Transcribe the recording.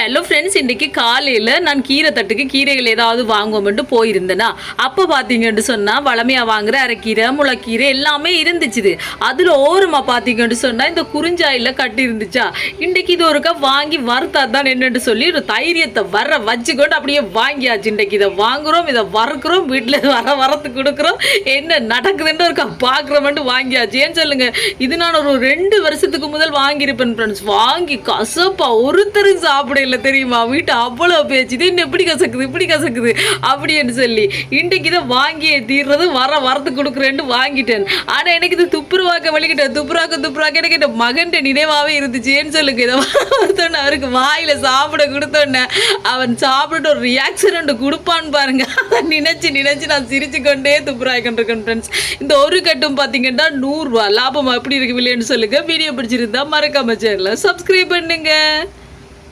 Hello friends, இன்றைக்கி காலையில் நான் கீரை தட்டுக்கு கீரைகள் ஏதாவது வாங்குவோம்ட்டு போயிருந்தேன்னா அப்போ பார்த்தீங்கன்னு சொன்னால் வளமையாக வாங்குகிற அரைக்கீரை முளைக்கீரை எல்லாமே இருந்துச்சு. அதில் ஓரமாக பார்த்தீங்கன்னு சொன்னால் இந்த குறிஞ்சாயில் கட்டி இருந்துச்சா. இன்றைக்கு இது ஒருக்கா வாங்கி வறுத்தா தான் என்னென்னு சொல்லி ஒரு தைரியத்தை வச்சுக்கொண்டு அப்படியே வாங்கியாச்சு. இன்றைக்கு இதை வாங்குகிறோம், இதை வறுக்கிறோம், வீட்டில் வரத்து கொடுக்குறோம், என்ன நடக்குதுன்னு ஒருக்கா பார்க்குறோம்ட்டு வாங்கியாச்சு. ஏன்னு சொல்லுங்கள், இது நான் ஒரு 2 வருஷத்துக்கு முதல் வாங்கியிருப்பேன் ஃப்ரெண்ட்ஸ். வாங்கி கசப்பா ஒருத்தரும் சாப்பிட இல்லை தெரியுமா. வீட்டு அவ்வளோ பேச்சு, இது என்ன இப்படி கசக்குது அப்படின்னு சொல்லி இன்றைக்கு இதை வாங்கியே தீர்றது வரத்து கொடுக்குறேன்னு வாங்கிட்டேன். ஆனால் எனக்கு இது துப்புரவாக்க வலிக்கிட்டேன். துப்புராக்க எனக்கு என் மகன் நினைவாகவே இருந்துச்சு. ஏன்னு சொல்லுங்க, இதை ஒருத்தோன்னே அவருக்கு வாயில் சாப்பிட கொடுத்தோன்னே அவன் சாப்பிட்டு ஒரு ரியாக்ஷன் கொடுப்பான்னு பாருங்க. அதை நினைச்சு நான் சிரிச்சு கொண்டே துப்புராக்கின்றிருக்கேன் ஃப்ரெண்ட்ஸ். இந்த ஒரு கட்டும் பார்த்தீங்கன்னா 100 ரூபா லாபம். எப்படி இருக்கு இல்லைன்னு சொல்லுங்க. வீடியோ பிடிச்சிருந்தா மறக்காம சேனலை சப்ஸ்கிரைப் பண்ணுங்க.